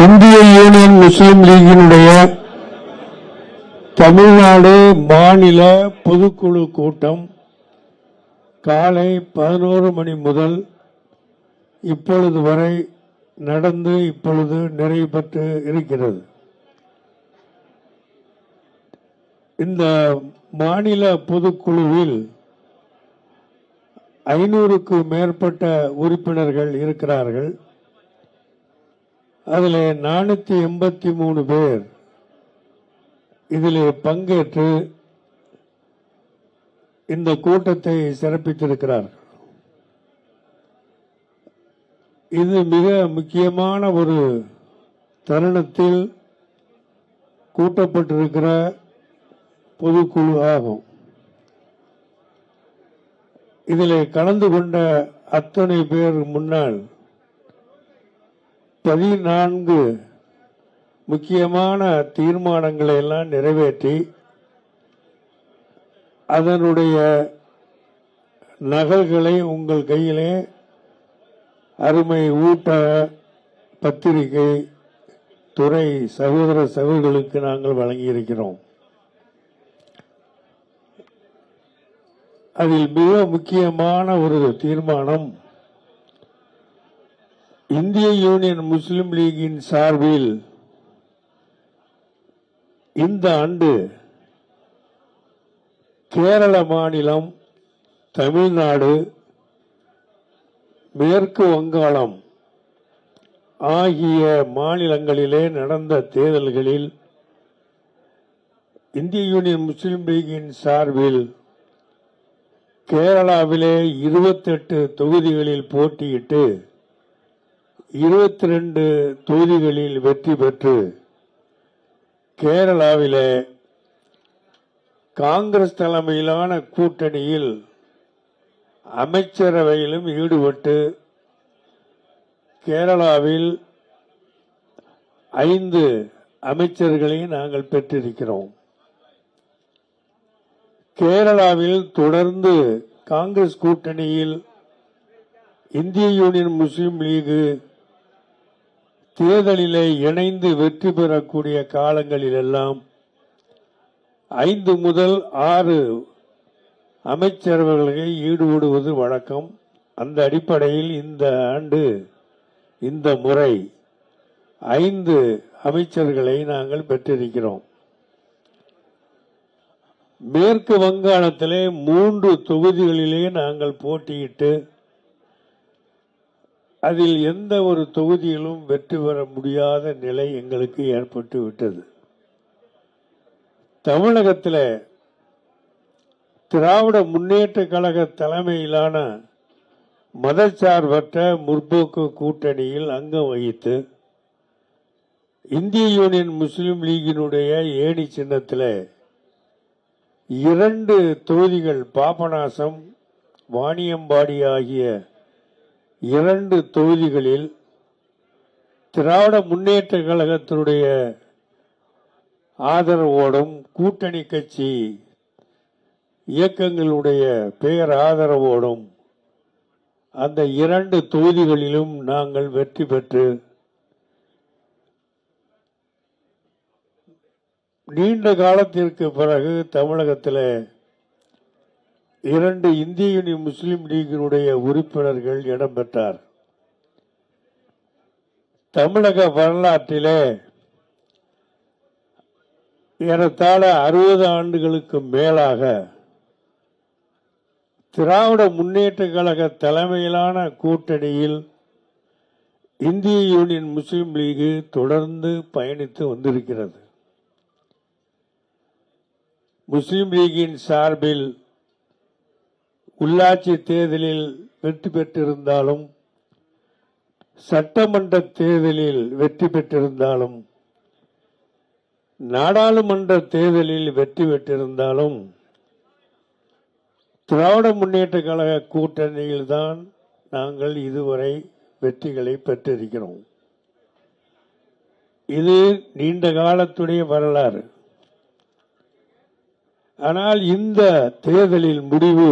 இந்திய யூனியன் முஸ்லிம் லீகினுடைய தமிழ்நாடு மாநில பொதுக்குழு கூட்டம் காலை 11 மணி முதல் இப்பொழுது வரை நடந்து இப்பொழுது நிறைவு பெற்று இருக்கிறது. இந்த மாநில பொதுக்குழுவில் 500க்கு மேற்பட்ட உறுப்பினர்கள் இருக்கிறார்கள். அதில் 483 பேர் இதில் பங்கேற்று இந்த கூட்டத்தை சிறப்பித்திருக்கிறார்கள். இது மிக முக்கியமான ஒரு தருணத்தில் கூட்டப்பட்டிருக்கிற பொதுக்குழு ஆகும். இதில் கலந்து கொண்ட அத்தனை பேர் முன்னால் 14 முக்கியமான தீர்மானங்களை எல்லாம் நிறைவேற்றி அதனுடைய நகல்களை உங்கள் கையிலே அருமை ஊட்ட பத்திரிகை துறை சகோதர சகோதரிகளுக்கு நாங்கள் வழங்கியிருக்கிறோம். அதில் மிக முக்கியமான ஒரு தீர்மானம், இந்திய யூனியன் முஸ்லிம் லீகின் சார்பில் இந்த ஆண்டு கேரள மாநிலம், தமிழ்நாடு, மேற்கு வங்காளம் ஆகிய மாநிலங்களிலே நடந்த தேர்தல்களில் இந்திய யூனியன் முஸ்லிம் லீகின் சார்பில் கேரளாவிலே 28 தொகுதிகளில் போட்டியிட்டு 22 தொகுதிகளில் வெற்றி பெற்று கேரளாவிலே காங்கிரஸ் தலைமையிலான கூட்டணியில் அமைச்சரவையிலும் ஈடுபட்டு கேரளாவில் 5 அமைச்சர்களை நாங்கள் பெற்றிருக்கிறோம். கேரளாவில் தொடர்ந்து காங்கிரஸ் கூட்டணியில் இந்திய யூனியன் முஸ்லிம் லீக் தேர்தலிலே இணைந்து வெற்றி பெறக்கூடிய காலங்களிலெல்லாம் 5 முதல் 6 அமைச்சரவைகளை ஈடுபடுவது வழக்கம். அந்த அடிப்படையில் இந்த ஆண்டு இந்த முறை 5 அமைச்சர்களை நாங்கள் பெற்றிருக்கிறோம். மேற்கு வங்காளத்திலே 3 தொகுதிகளிலே நாங்கள் போட்டியிட்டு அதில் எந்த ஒரு தொகுதியிலும் வெற்றி பெற முடியாத நிலை எங்களுக்கு ஏற்பட்டு விட்டது. தமிழகத்தில் திராவிட முன்னேற்ற கழக தலைமையிலான மதச்சார்பற்ற முற்போக்கு கூட்டணியில் அங்கம் வகித்து இந்திய யூனியன் முஸ்லிம் லீகினுடைய ஏணி சின்னத்தில் 2 தொகுதிகள், பாபநாசம், வாணியம்பாடி ஆகிய 2 தொகுதிகளில் திராவிட முன்னேற்ற கழகத்தினுடைய ஆதரவோடும் கூட்டணி கட்சி இயக்கங்களுடைய பெயர் ஆதரவோடும் அந்த 2 தொகுதிகளிலும் நாங்கள் வெற்றி பெற்று நீண்ட காலத்திற்கு பிறகு தமிழகத்தில் 2 இந்திய யூனியன் முஸ்லிம் லீகினுடைய உறுப்பினர்கள் இடம்பெற்றார். தமிழக வரலாற்றிலே ஏறத்தாழ 60 ஆண்டுகளுக்கு மேலாக திராவிட முன்னேற்ற கழக தலைமையிலான கூட்டணியில் இந்திய யூனியன் முஸ்லிம் லீக் தொடர்ந்து பயணித்து வந்திருக்கிறது. முஸ்லிம் லீகின் சார்பில் உள்ளாட்சி தேர்தலில் வெற்றி பெற்றிருந்தாலும், சட்டமன்ற தேர்தலில் வெற்றி பெற்றிருந்தாலும், நாடாளுமன்ற தேர்தலில் வெற்றி பெற்றிருந்தாலும் திராவிட முன்னேற்ற கழக கூட்டணியில்தான் நாங்கள் இதுவரை வெற்றிகளை பெற்றிருக்கிறோம். இது நீண்ட காலத்துடைய வரலாறு. ஆனால் இந்த தேர்தலில் முடிவு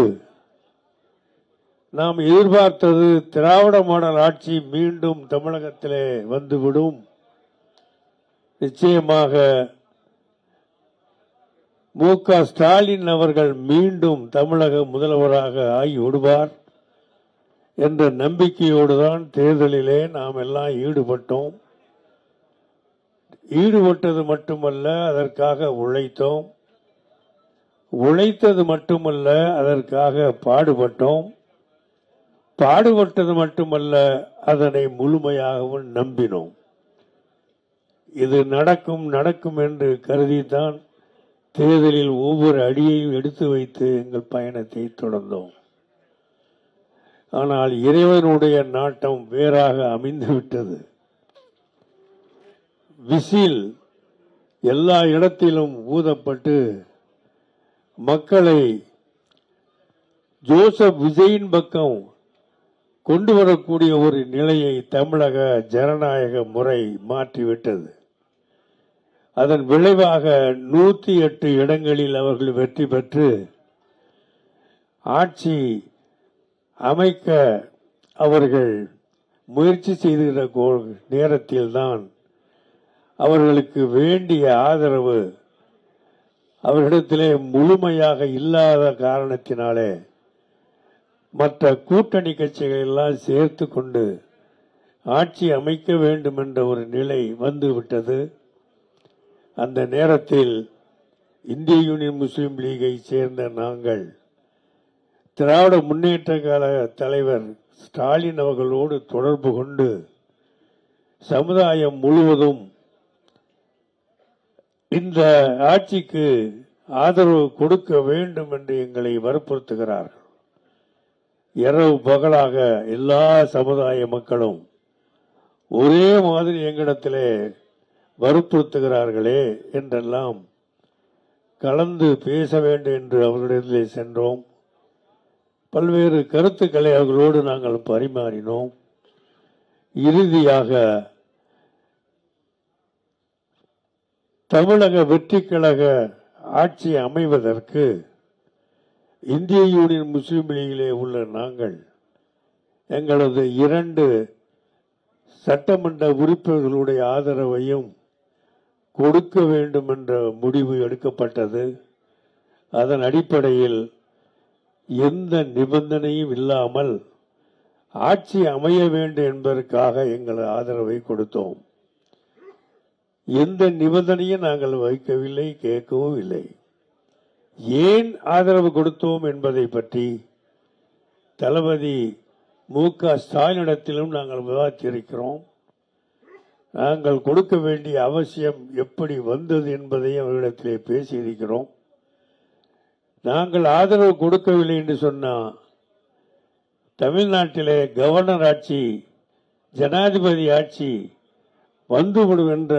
நாம் எதிர்பார்த்தது திராவிட மாடல் ஆட்சி மீண்டும் தமிழகத்திலே வந்துவிடும் நிச்சயமாக மு.க. ஸ்டாலின் அவர்கள் மீண்டும் தமிழக முதல்வராக ஆகி விடுவார் என்ற நம்பிக்கையோடுதான் தேர்தலிலே நாம் எல்லாம் ஈடுபட்டோம். ஈடுபட்டது மட்டுமல்ல, அதற்காக உழைத்தோம். உழைத்தது மட்டுமல்ல, அதற்காக பாடுபட்டோம். பாடுபட்டது மட்டுமல்ல, அதனை முழுமையாகவும் நம்பினோம். இது நடக்கும் நடக்கும் என்று கருதித்தான் தேர்தலில் ஒவ்வொரு அடியையும் எடுத்து வைத்து எங்கள் பயணத்தை தொடர்ந்தோம். ஆனால் இறைவனுடைய நாட்டம் வேறாக அமைந்துவிட்டது. விசில் எல்லா இடத்திலும் ஊதப்பட்டு மக்களை ஜோசப் விஜயின் பக்கம் கொண்டு வரக்கூடிய ஒரு நிலையை தமிழக ஜனநாயக முறை மாற்றிவிட்டது. அதன் விளைவாக 108 இடங்களில் அவர்கள் வெற்றி பெற்று ஆட்சி அமைக்க அவர்கள் முயற்சி செய்கிற நேரத்தில்தான் அவர்களுக்கு வேண்டிய ஆதரவு அவர்களிடத்திலே முழுமையாக இல்லாத காரணத்தினாலே மற்ற கூட்டணி கட்சிகள் எல்லாம் சேர்த்து கொண்டு ஆட்சி அமைக்க வேண்டும் என்ற ஒரு நிலை வந்துவிட்டது. அந்த நேரத்தில் இந்திய யூனியன் முஸ்லீம் லீகை சேர்ந்த நாங்கள் திராவிட முன்னேற்ற கழக தலைவர் ஸ்டாலின் அவர்களோடு தொடர்பு கொண்டு சமுதாயம் முழுவதும் இந்த ஆட்சிக்கு ஆதரவு கொடுக்க வேண்டும் என்று எங்களை வற்புறுத்துகிறார்கள். இரவு பகலாக எல்லா சமுதாய மக்களும் ஒரே மாதிரி எங்களிடத்திலே வற்புறுத்துகிறார்களே என்றெல்லாம் கலந்து பேச வேண்டும் என்று அவர்களிடத்திலே சென்றோம். பல்வேறு கருத்துக்களை அவர்களோடு நாங்கள் பரிமாறினோம். இறுதியாக தமிழக வெற்றி கழக ஆட்சி அமைவதற்கு இந்திய யூனியன் முஸ்லீம் லீகிலே உள்ள நாங்கள் எங்களது 2 சட்டமன்ற உறுப்பினர்களுடைய ஆதரவையும் கொடுக்க வேண்டும் என்ற முடிவு எடுக்கப்பட்டது. அதன் அடிப்படையில் எந்த நிபந்தனையும் இல்லாமல் ஆட்சி அமைய வேண்டும் என்பதற்காக எங்கள் ஆதரவை கொடுத்தோம். எந்த நிபந்தனையும் நாங்கள் வைக்கவில்லை, கேட்கவும் இல்லை. ஏன் ஆதரவு கொடுத்தோம் என்பதை பற்றி தளபதி மு.க. ஸ்டாலினிடத்திலும் நாங்கள் விவாதித்திருக்கிறோம். நாங்கள் கொடுக்க வேண்டிய அவசியம் எப்படி வந்தது என்பதை அவர்களிடத்திலே பேசியிருக்கிறோம். நாங்கள் ஆதரவு கொடுக்கவில்லை என்று சொன்னால் தமிழ்நாட்டிலே கவர்னர் ஆட்சி, ஜனாதிபதி ஆட்சி வந்துவிடும் என்ற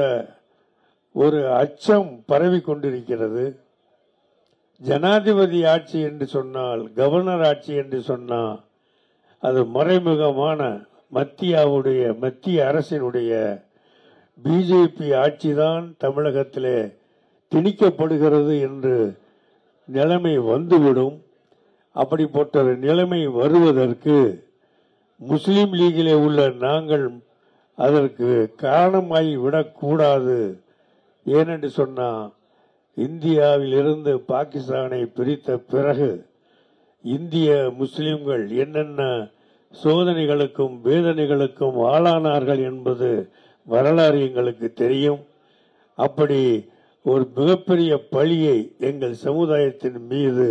ஒரு அச்சம் பரவி கொண்டிருக்கிறது. ஜனாதிபதி ஆட்சி என்று சொன்னால், கவர்னர் ஆட்சி என்று சொன்னால் அது மறைமுகமான மத்திய அரசினுடைய பிஜேபி ஆட்சிதான் தமிழகத்திலே திணிக்கப்படுகிறது என்று நிலைமை வந்துவிடும். அப்படிப்பட்ட ஒரு நிலைமை வருவதற்கு முஸ்லீம் லீகிலே உள்ள நாங்கள் அதற்கு காரணமாகி விடக்கூடாது. ஏனென்று சொன்னால், இந்தியாவில் இருந்து பாகிஸ்தானை பிரித்த பிறகு இந்திய முஸ்லிம்கள் என்னென்ன சோதனைகளுக்கும் வேதனைகளுக்கும் ஆளானார்கள் என்பது வரலாறு எங்களுக்கு தெரியும். அப்படி ஒரு மிகப்பெரிய பழியை எங்கள் சமுதாயத்தின் மீது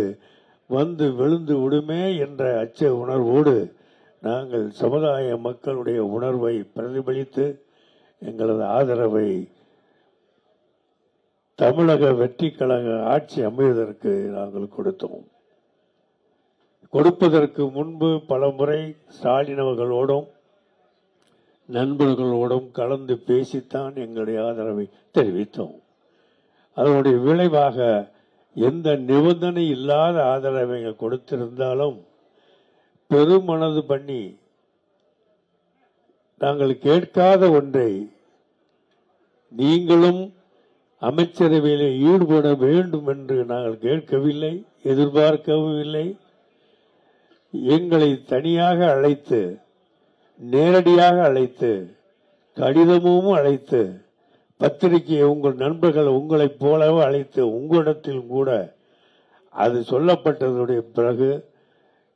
வந்து விழுந்து விடுமே என்ற அச்ச உணர்வோடு நாங்கள் சமுதாய மக்களுடைய உணர்வை பிரதிபலித்து எங்களது ஆதரவை தமிழக வெற்றி கழக ஆட்சி அமைவதற்கு நாங்கள் கொடுத்தோம். கொடுப்பதற்கு முன்பு பல முறை ஸ்டாலின் அவர்களோடும் நண்பர்களோடும் கலந்து பேசித்தான் எங்களுடைய ஆதரவை தெரிவித்தோம். அதனுடைய விளைவாக எந்த நிபந்தனை இல்லாத ஆதரவை கொடுத்திருந்தாலும் பெருமனது பண்ணி நாங்கள் கேட்காத ஒன்றை நீங்களும் அமைச்சரவையில் ஈடுபட வேண்டும் என்று நாங்கள் கேட்கவில்லை, எதிர்பார்க்கவும் இல்லை. எங்களை தனியாக அழைத்து, நேரடியாக அழைத்து, கடிதமும் அழைத்து பத்திரிகை உங்கள் நண்பர்கள் உங்களைப் போலவே அழைத்து உங்களிடத்தில் கூட அது சொல்லப்பட்டதுடைய பிறகு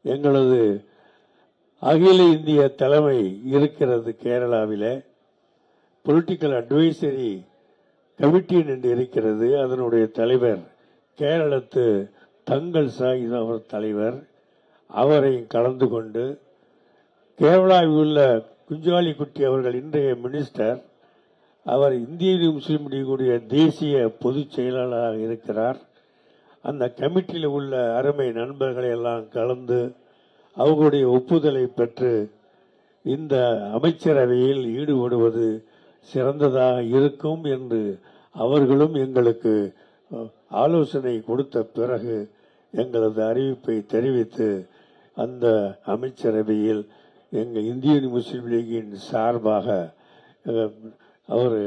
எங்களது அகில இந்திய தலைமை இருக்கிறது கேரளாவிலே. பொலிட்டிக்கல் அட்வைசரி கமிட்டி என்று இருக்கிறது. அதனுடைய தலைவர் கேரளத்து தங்கள் சாஹித் அவர் தலைவர். அவரை கலந்து கொண்டு கேரளாவில் உள்ள குஞ்சாலிக்குட்டி அவர்கள் இன்றைய மினிஸ்டர், அவர் இந்திய முஸ்லீம் லீகுடைய தேசிய பொதுச் செயலாளராக இருக்கிறார். அந்த கமிட்டியில் உள்ள அருமை நண்பர்களை எல்லாம் கலந்து அவர்களுடைய ஒப்புதலை பெற்று இந்த அமைச்சரவையில் ஈடுபடுவது சிறந்ததாக இருக்கும் என்று அவர்களும் எங்களுக்கு ஆலோசனை கொடுத்த பிறகு எங்களது அறிவிப்பை தெரிவித்து அந்த அமைச்சரவையில் எங்கள் இந்திய முஸ்லீம் லீகின் சார்பாக அவர்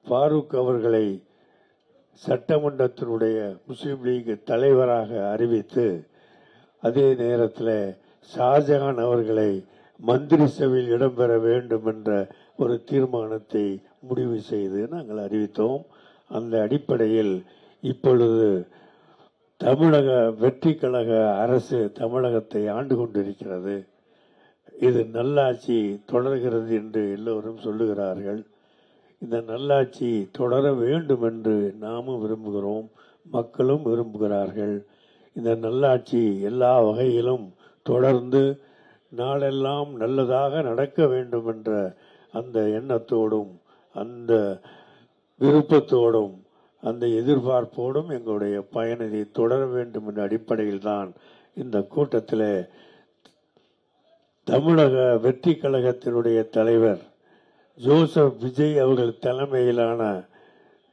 ஃபாரூக் அவர்களை சட்டமன்றத்தினுடைய முஸ்லீம் லீக் தலைவராக அறிவித்து, அதே நேரத்தில் ஷாஜகான் அவர்களை மந்திரி சபையில் இடம்பெற வேண்டும் என்ற ஒரு தீர்மானத்தை முடிவு செய்து நாங்கள் அறிவித்தோம். அந்த அடிப்படையில் இப்பொழுது தமிழக வெற்றி கழக அரசு தமிழகத்தை ஆண்டு கொண்டிருக்கிறது. இது நல்லாட்சி தொடர்கிறது என்று எல்லோரும் சொல்லுகிறார்கள். இந்த நல்லாட்சி தொடர வேண்டும் என்று நாமும் விரும்புகிறோம், மக்களும் விரும்புகிறார்கள். இந்த நல்லாட்சி எல்லா வகையிலும் தொடர்ந்து நாளெல்லாம் நல்லதாக நடக்க வேண்டும் என்ற அந்த எண்ணத்தோடும் அந்த விருப்பத்தோடும் அந்த எதிர்பார்ப்போடும் எங்களுடைய பயணத்தை தொடர வேண்டும் என்ற அடிப்படையில் தான் இந்த கூட்டத்தில் தமிழக வெற்றி கழகத்தினுடைய தலைவர் ஜோசப் விஜய் அவர்கள் தலைமையிலான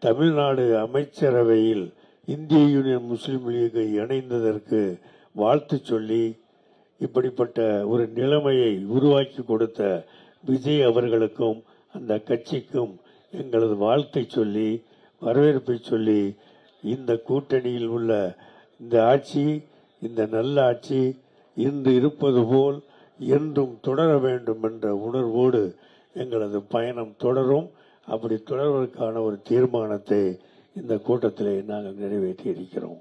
தமிழ்நாடு அமைச்சரவையில் இந்திய யூனியன் முஸ்லீம் லீகை இணைந்ததற்கு வாழ்த்து சொல்லி, இப்படிப்பட்ட ஒரு நிலைமையை உருவாக்கி கொடுத்த விஜய் அவர்களுக்கும் அந்த கட்சிக்கும் எங்களது வாழ்த்தை சொல்லி வரவேற்பை சொல்லி, இந்த கூட்டணியில் உள்ள இந்த ஆட்சி, இந்த நல்ல ஆட்சி இன்று இருப்பது போல் என்றும் தொடர வேண்டும் என்ற உணர்வோடு எங்களது பயணம் தொடரும். அப்படி தொடர்வதற்கான ஒரு தீர்மானத்தை இந்த கூட்டத்திலே நாங்கள் நிறைவேற்றி இருக்கிறோம்.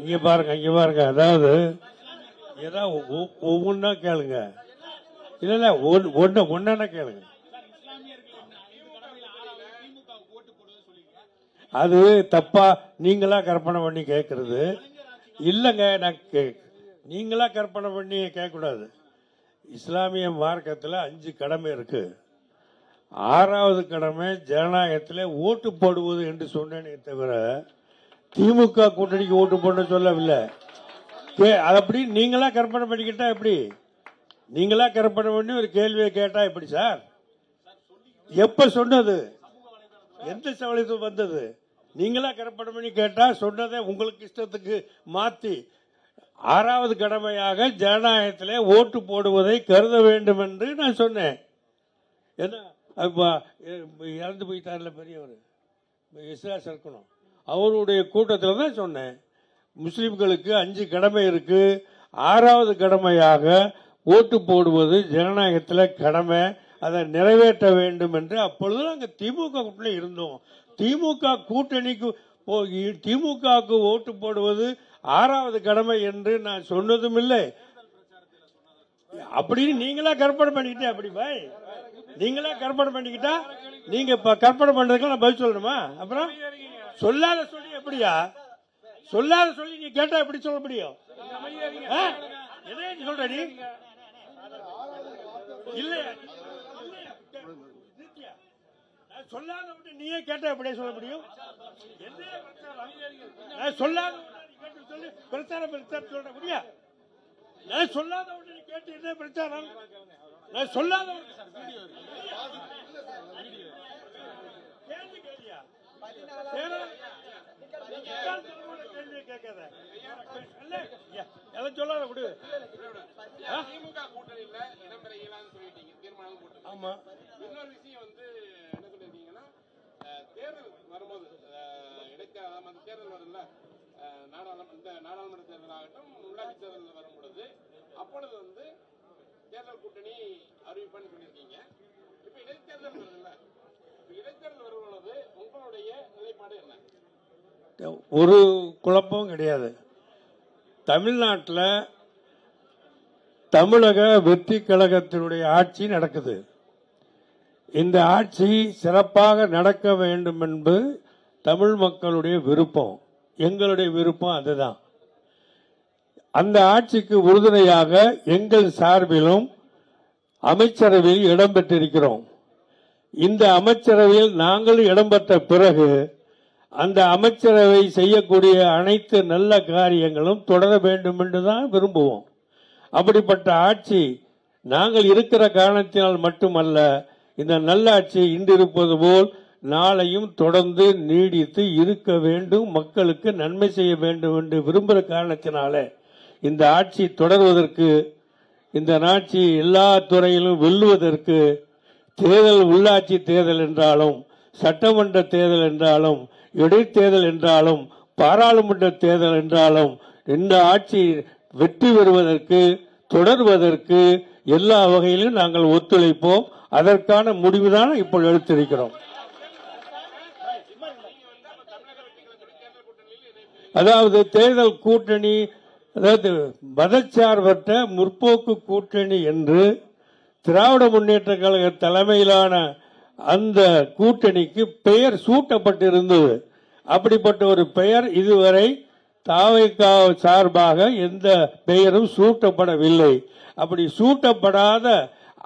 இங்க பாருங்க, அதாவது ஏதாவது ஒவ்வொன்றா கேளுங்க. இல்ல ஒன்னா கேளுங்க. அது தப்பா நீங்களா கற்பனை பண்ணி கேட்கறது இல்லங்க. நீங்களா கற்பனை பண்ணி கேட்க கூடாது. இஸ்லாமிய மார்க்கத்தில் 5 கடமை இருக்கு. 6வது கடமை ஜனநாயகத்தில் ஓட்டு போடுவது என்று சொன்னேனே தவிர திமுக கூட்டணிக்கு ஓட்டு போட சொல்லவில்லை. அப்படி நீங்களா கற்பனை பண்ணிக்கிட்டா எப்படி? நீங்களா கற்பனை பண்ணி ஒரு கேள்வியை கேட்டா எப்படி சார்? எப்ப சொன்னது? எந்த சவலத்தும் வந்தது? நீங்களா கற்பனை பண்ணி கேட்டா சொன்னதை உங்களுக்கு இஷ்டத்துக்கு மாத்தி 6வது கடமையாக ஜனநாயகத்தில் ஓட்டு போடுவதை கருத வேண்டும் என்று நான் சொன்னேன். என்ன இறந்து போயிட்டார்ல பெரியவர் இஸ்லாஸ் இருக்கணும், அவருடைய கூட்டத்தில் தான் சொன்னேன். முஸ்லிம்களுக்கு 5 கடமை இருக்கு. 6வது கடமையாக ஓட்டு போடுவது ஜனநாயகத்தில் கடமை, அதை நிறைவேற்ற வேண்டும் என்று அப்பொழுது நாங்கள் திமுக கூட்டணி இருந்தோம். திமுக கூட்டணிக்கு திமுகவுக்கு ஓட்டு போடுவது 6வது கடமை என்று நான் சொன்னதும் இல்லை. அப்படின்னு நீங்களா கற்பனை பண்ணிக்கிட்டே அப்படி பாய், நீங்களா கற்பனை பண்ணிக்கிட்டா நீங்க கற்பனை பண்றதுக்கு நான் பதில் சொல்லணுமா? அப்புறம் சொல்லாத சொல்லி எப்படியா? சொல்லாத சொல்லி நீ கேட்டா எப்படி சொல்ல முடியும்? என்ன சொல்ற நீ? இல்ல சொல்லாத நீயே கேட்டா எப்படியே சொல்ல முடியும்? சொல்லாத சொல்லி பிரச்சாரம் சொல்ற முடியா? நான் சொல்லாத கேட்டு என்ன பிரச்சாரம்? நான் சொல்லாத கேள்வி கேள்வியா? கேள்வி கேட்காத எல்லாம் சொல்லாத விடு. திமுக கூட்டணியில இடம்பெற இயலாதுன்னு சொல்லிட்டீங்க, தீர்மானம் போட்டு. ஆமா, இன்னொரு விஷயம் வந்து என்ன சொல்லிருக்கீங்கன்னா, தேர்தல் வரும்போது அந்த தேர்தல் வரும்ல, நாடாளுமன்ற தேர்தல் ஆகட்டும், உள்ளாட்சி தேர்தல் வரும் பொழுது அப்பொழுது வந்து தேர்தல் கூட்டணி அறிவிப்பான்னு சொல்லியிருக்கீங்க. இப்ப இடைத்தேர்தல் வருதுல்ல, இடைத்தேர்தல் வரும்பொழுது உங்களுடைய நிலைப்பாடு என்ன? ஒரு குழப்பமும் கிடையாது. தமிழ்நாட்டில் தமிழக வெற்றி கழகத்தினுடைய ஆட்சி நடக்குது. இந்த ஆட்சி சிறப்பாக நடக்க வேண்டும் என்பது தமிழ் மக்களுடைய விருப்பம், எங்களுடைய விருப்பம் அதுதான். அந்த ஆட்சிக்கு உறுதுணையாக எங்கள் சார்பிலும் அமைச்சரவையில் இடம்பெற்றிருக்கிறோம். இந்த அமைச்சரவையில் நாங்கள் இடம்பெற்ற பிறகு அந்த அமைச்சரவை செய்யக்கூடிய அனைத்து நல்ல காரியங்களும் தொடர வேண்டும் என்றுதான் விரும்புவோம். அப்படிப்பட்ட ஆட்சி நாங்கள் இருக்கிற காரணத்தினால் மட்டுமல்ல, இந்த நல்லாட்சி இன்று இருப்பது போல் நாளையும் தொடர்ந்து நீடித்து இருக்க வேண்டும், மக்களுக்கு நன்மை செய்ய வேண்டும் என்று விரும்புகிற காரணத்தினால இந்த ஆட்சி தொடர்வதற்கு, இந்த ஆட்சி எல்லா துறையிலும் வெல்லுவதற்கு, தேர்தல் உள்ளாட்சி தேர்தல் என்றாலும், சட்டமன்ற தேர்தல் என்றாலும், இடைத்தேர்தல் என்றாலும், பாராளுமன்ற தேர்தல் என்றாலும், இந்த ஆட்சி வெற்றி பெறுவதற்கு, தொடர்வதற்கு எல்லா வகையிலும் நாங்கள் ஒத்துழைப்போம். அதற்கான முடிவுதான் இப்போ எடுத்திருக்கிறோம். அதாவது தேர்தல் கூட்டணி, அதாவது மதச்சார்பற்ற முற்போக்கு கூட்டணி என்று திராவிட முன்னேற்ற கழக தலைமையிலான அந்த கூட்டணிக்கு பெயர் சூட்டப்பட்டிருந்தது. அப்படிப்பட்ட ஒரு பெயர் இதுவரை தாவேக சார்பாக எந்த பெயரும் சூட்டப்படவில்லை. அப்படி சூட்டப்படாத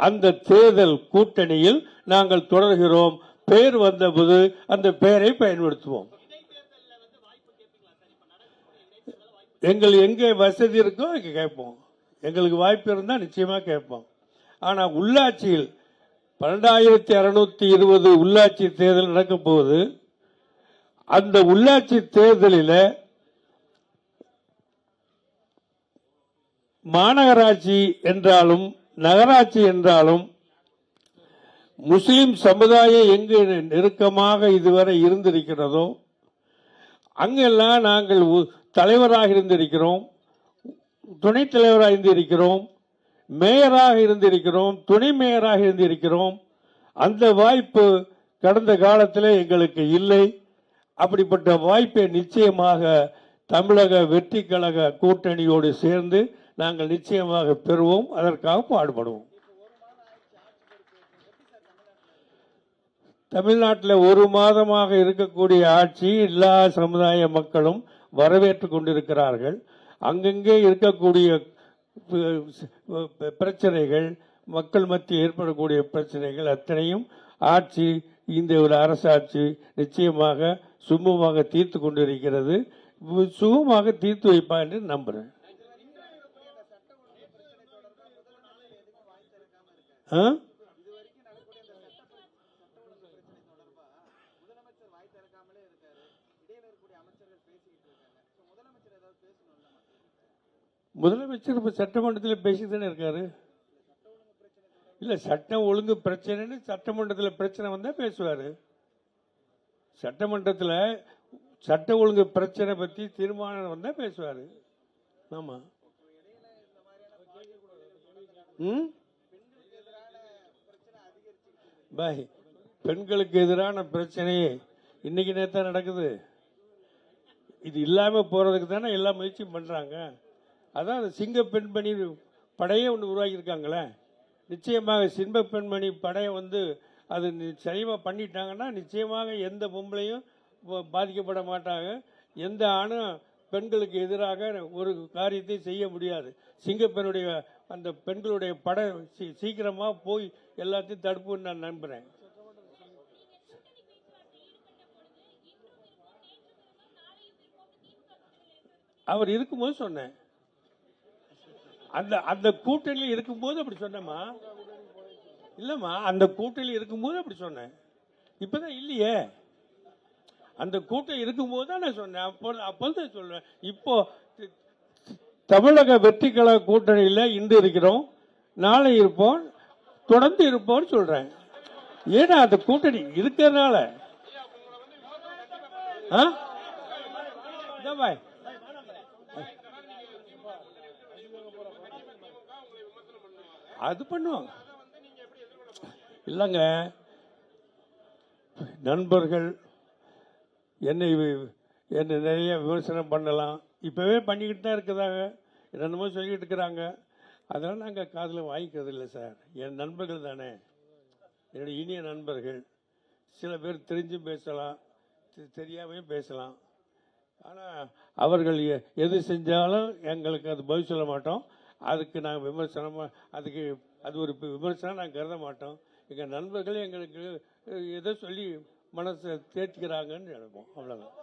அந்த தேர்தல் கூட்டணியில் நாங்கள் தொடர்கிறோம். பெயர் வந்தபோது அந்த பெயரை பயன்படுத்துவோம். எங்கள் எங்கே வசதி இருக்கோ அங்கே கேட்போம். எங்களுக்கு வாய்ப்பு இருந்தால் நிச்சயமா கேட்போம். ஆனால் உள்ளாட்சியில் 12,620 உள்ளாட்சி தேர்தல் நடக்க போகுது. அந்த உள்ளாட்சி தேர்தலில் மாநகராட்சி என்றாலும் நகராட்சி என்றாலும் முஸ்லிம் சமுதாயம் எங்கு நெருக்கமாக இதுவரை இருந்திருக்கிறதோ அங்கெல்லாம் நாங்கள் தலைவராக இருந்திருக்கிறோம், துணைத் தலைவராக இருந்திருக்கிறோம், மேயராக இருந்திருக்கிறோம், துணை மேயராக இருந்திருக்கிறோம். அந்த வாய்ப்பு கடந்த காலத்தில் எங்களுக்கு இல்லை. அப்படிப்பட்ட வாய்ப்பை நிச்சயமாக தமிழக வெற்றி கழக கூட்டணியோடு சேர்ந்து நாங்கள் நிச்சயமாக பெறுவோம். அதற்காக பாடுபடுவோம். தமிழ்நாட்டில் ஒரு மாதமாக இருக்கக்கூடிய ஆட்சி எல்லா சமுதாய மக்களும் வரவேற்றுக் கொண்டிருக்கிறார்கள். அங்கங்கே இருக்கக்கூடிய பிரச்சனைகள், மக்கள் மத்தியில் ஏற்படக்கூடிய பிரச்சனைகள் அத்தனையும் ஆட்சி, இந்த ஒரு அரசாட்சி நிச்சயமாக சுமூகமாக தீர்த்து கொண்டிருக்கிறது. சுகமாக தீர்த்து வைப்பா என்று நம்புறேன். முதலமைச்சர் இப்ப சட்டமன்றத்தில் பேசித்தானே இருக்காரு. இல்ல, சட்டம் ஒழுங்கு பிரச்சனைன்னு சட்டமன்றத்தில் பிரச்சனை வந்தா பேசுவாரு. சட்டமன்றத்தில் சட்ட ஒழுங்கு பிரச்சனை பத்தி தீர்மானம் வந்தா பேசுவாரு. ஆமா. பாய், பெண்களுக்கு எதிரான பிரச்சனையே இன்னைக்கு நேரத்தான் நடக்குது. இது இல்லாம போறதுக்கு தானே எல்லா முயற்சியும் பண்றாங்க. அதான் சிங்க பெண்மணி படையே ஒன்று உருவாக்கி இருக்காங்களே. நிச்சயமாக சிங்க பெண்மணி படையை அது சரிவா பண்ணிட்டாங்கன்னா நிச்சயமாக எந்த பொம்பளையும் பாதிக்கப்பட மாட்டாங்க. எந்த ஆணும் பெண்களுக்கு எதிராக ஒரு காரியத்தை செய்ய முடியாது. சிங்கப்பெண்ணுடைய அந்த பெண்களுடைய படை சீக்கிரமா போய் எல்லாத்தையும் தடுப்புன்னு நான் நம்புறேன். அவர் இருக்கும்போது சொன்னேன், அந்த கூட்டணியில் இருக்கும்போது அப்படி சொன்னேம்மா. இல்லம்மா, அந்த கூட்டணியில் இருக்கும்போது அப்படி சொன்னேன். இப்பதான் இல்லையே. அந்த கூட்டம் இருக்கும்போது தான் நான் சொன்னேன். அப்போதான் சொல்றேன். இப்போ தமிழக வெற்றி கழக கூட்டணியில் இன்று இருக்கிறோம், நாளை இருப்போம், தொடர்ந்து இருப்போம்னு சொல்றேன். ஏன்னா அந்த கூட்டணி இருக்கிறதுனால. பாய், அது பண்ணுவோம். இல்லைங்க, நண்பர்கள் என்னை நிறைய விமர்சனம் பண்ணலாம், இப்போவே பண்ணிக்கிட்டு தான் இருக்குதாங்க, என்னென்னமோ சொல்லிக்கிட்டு இருக்கிறாங்க. அதெல்லாம் நாங்கள் காதில் வாங்கிக்கிறது இல்லை சார். என் நண்பர்கள் தானே, என்னுடைய இனிய நண்பர்கள். சில பேர் தெரிஞ்சும் பேசலாம், தெரியாமையும் பேசலாம். ஆனால் அவர்கள் எது செஞ்சாலும் எங்களுக்கு அது பதில் சொல்ல மாட்டோம். அதுக்கு நாங்கள் விமர்சனமாக அது ஒரு விமர்சனம் நாங்கள் கருத மாட்டோம். எங்கள் நண்பர்கள் எங்களுக்கு எதோ சொல்லி மனசை தேர்த்திக்கிறாங்கன்னு நினைப்போம், அவ்வளோதான்.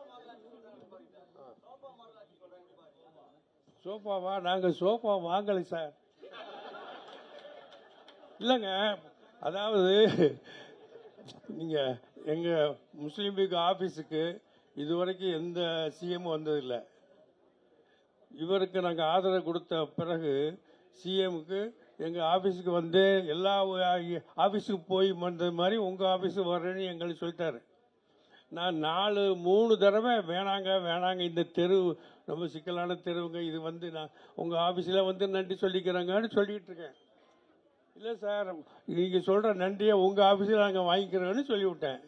சோஃபாவா? நாங்கள் சோஃபா வாங்கலை சார். இல்லைங்க, அதாவது நீங்கள் எங்கள் முஸ்லீம் லீக் ஆஃபீஸுக்கு இதுவரைக்கும் எந்த சிஎம் வந்ததில்லை. இவருக்கு நாங்கள் ஆதரவு கொடுத்த பிறகு சிஎம்க்கு எங்கள் ஆஃபீஸுக்கு வந்து எல்லா ஆஃபீஸுக்கு போய் வந்தது மாதிரி உங்கள் ஆஃபீஸுக்கு வர்றேன்னு எங்களுக்கு சொல்லிட்டாரு. நான் 3 தடவை வேணாங்க இந்த தெரு ரொம்ப சிக்கலான தெருவுங்க, இது வந்து நான் உங்கள் ஆஃபீஸில் வந்து நன்றி சொல்லிக்கிறேங்கன்னு சொல்லிகிட்டு இருக்கேன். இல்லை சார், நீங்கள் சொல்கிற நன்றியை உங்கள் ஆஃபீஸில் நாங்கள் வாங்கிக்கிறோன்னு சொல்லிவிட்டேன்.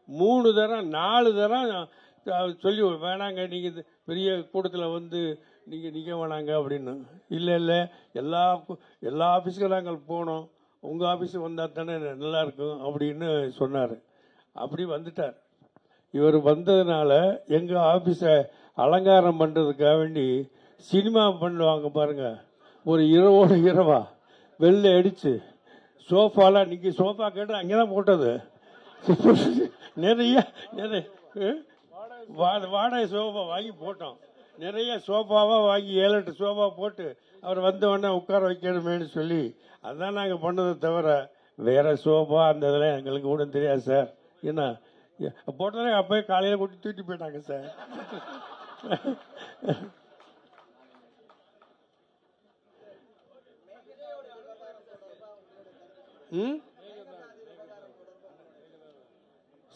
3 தரம் 4 தரம் சொல்லி வேணாங்க, நீங்கள் பெரிய கூட்டத்தில் வந்து நீங்கள் நிற்க வேணாங்க அப்படின்னு. இல்லை எல்லா ஆஃபீஸுக்கும் நாங்கள் போனோம், உங்கள் ஆஃபீஸுக்கு வந்தால் தானே நல்லாயிருக்கும் அப்படின்னு சொன்னார். அப்படி வந்துட்டார். இவர் வந்ததுனால எங்கள் ஆஃபீஸை அலங்காரம் பண்ணுறதுக்காக வேண்டி சினிமா பண்ணுவாங்க பாருங்கள், ஒரு இரவோட இரவா வெள்ளை அடித்து சோஃபாலாம், நீங்கள் சோஃபா கேட்டு அங்கே தான் போட்டது. நிறைய வாடகை சோஃபா வாங்கி போட்டோம். நிறைய சோஃபாவாக வாங்கி 7-8 சோஃபா போட்டு அவர் வந்தவொடனே உட்கார வைக்கணுமேனு சொல்லி அதான் நாங்கள் பண்ணதை தவிர வேறு சோஃபா அந்த இதெல்லாம் எங்களுக்கு கூட தெரியாது சார். என்ன போட்டதே அப்போயே காலையில் கூட்டி தூக்கிட்டு போயிட்டாங்க சார்.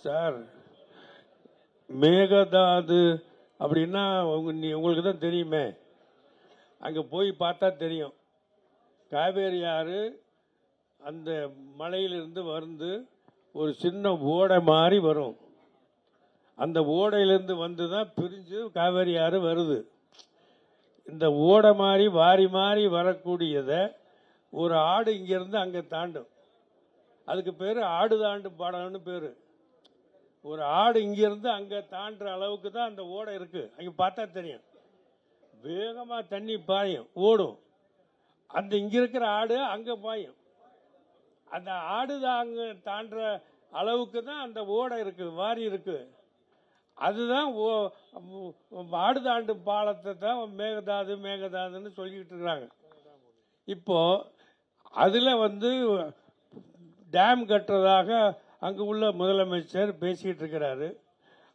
சார், மேகதாது அப்படின்னா உங்களுக்கு தான் தெரியுமே, அங்கே போய் பார்த்தா தெரியும். காவேரி ஆறு அந்த மலையிலிருந்து வந்து ஒரு சின்ன ஓடை மாதிரி வரும். அந்த ஓடையிலிருந்து வந்து தான் பிரிஞ்சு காவேரி ஆறு வருது. இந்த ஓடை மாதிரி வாரி மாறி வரக்கூடியதை ஒரு ஆடு இங்கேருந்து அங்கே தாண்டும். அதுக்கு பேர் ஆடு தாண்டு பாடம்னு பேர். ஒரு ஆடு இங்கிருந்து அங்கே தாண்டுற அளவுக்கு தான் அந்த ஓடை இருக்கு. அங்கே பார்த்தா தெரியும், வேகமாக தண்ணி பாயும், ஓடும். அந்த இங்கே இருக்கிற ஆடு அங்கே பாயும். அந்த ஆடு தான் அங்கே தாண்டுற அளவுக்கு தான் அந்த ஓடை இருக்கு, வாரி இருக்கு. அதுதான் ஆடு தாண்டு பாலத்தை தான் மேகதாதுன்னு சொல்லிக்கிட்டு இருக்கிறாங்க. இப்போ அதில் வந்து டேம் கட்டுறதாக அங்கே உள்ள முதலமைச்சர் பேசிக்கிட்டு இருக்கிறாரு.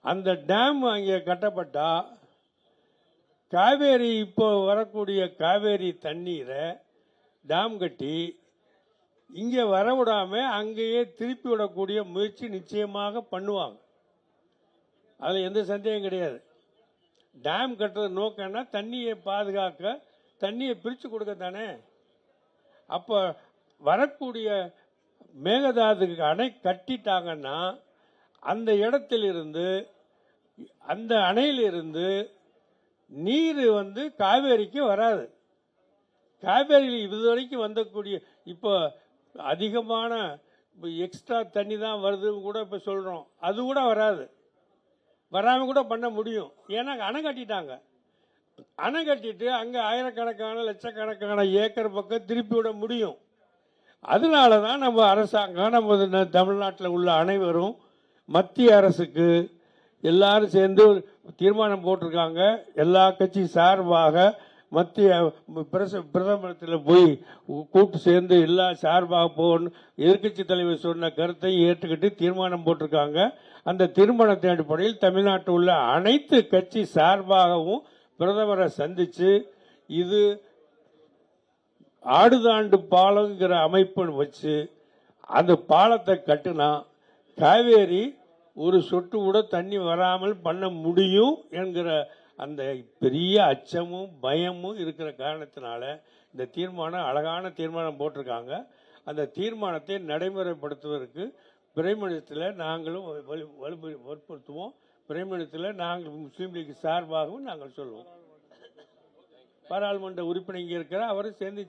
அந்த டேம் அங்கே கட்டப்பட்டா காவேரி, இப்போ வரக்கூடிய காவேரி தண்ணீரை டேம் கட்டி இங்கே வரவிடாம அங்கேயே திருப்பி விடக்கூடிய முயற்சி நிச்சயமாக பண்ணுவாங்க. அதில் எந்த சந்தேகம் கிடையாது. டேம் கட்டுறது நோக்கம்னா தண்ணியை பாதுகாக்க, தண்ணியை பிரித்து கொடுக்க தானே. அப்போ வரக்கூடிய மேகதாதுக்கு அணை கட்டிட்டாங்கன்னா அந்த இடத்திலிருந்து, அந்த அணையிலிருந்து நீர் வந்து காவேரிக்கு வராது. காவேரியில் இதுவரைக்கும் வந்தக்கூடிய இப்போ அதிகமான எக்ஸ்ட்ரா தண்ணி தான் வருதுன்னு கூட இப்போ சொல்கிறோம், அது கூட வராது. வராமல் கூட பண்ண முடியும். ஏன்னா அணை கட்டிட்டாங்க. அணை கட்டிட்டு அங்கே ஆயிரக்கணக்கான லட்சக்கணக்கான ஏக்கர் பக்கம் திருப்பி விட முடியும். அதனால தான் நம்ம அரசாங்கம், நம்ம தமிழ்நாட்டில் உள்ள அனைவரும் மத்திய அரசுக்கு எல்லாரும் சேர்ந்து தீர்மானம் போட்டிருக்காங்க. எல்லா கட்சி சார்பாக மத்திய பிரதமரத்தில் போய் கூட்டு சேர்ந்து எல்லா சார்பாக போகணும். எதிர்கட்சி தலைவர் சொன்ன கருத்தை ஏற்றுக்கிட்டு தீர்மானம் போட்டிருக்காங்க. அந்த தீர்மானத்தின் அடிப்படையில் தமிழ்நாட்டில் உள்ள அனைத்து கட்சி சார்பாகவும் பிரதமரை சந்திச்சு இது ஆடுதாண்டு பாலங்கிற அமைப்பு வச்சு அந்த பாலத்தை கட்டுனா காவேரி ஒரு சொட்டு கூட தண்ணி வராமல் பண்ண முடியும் என்கிற அந்த பெரிய அச்சமும் பயமும் இருக்கிற காரணத்தினால இந்த தீர்மானம் அழகான தீர்மானம் போட்டிருக்காங்க. அந்த தீர்மானத்தை நடைமுறைப்படுத்துவதற்கு பிரைம் மினிஸ்டரில் நாங்களும் வற்புறுத்துவோம். பிரைம் மினிஸ்டரில் நாங்கள் முஸ்லீம் லீக் சார்பாகவும் நாங்கள் சொல்லுவோம். பாராளுமன்ற உறுப்பினர் இங்கே இருக்கிற அவரும் சேர்ந்து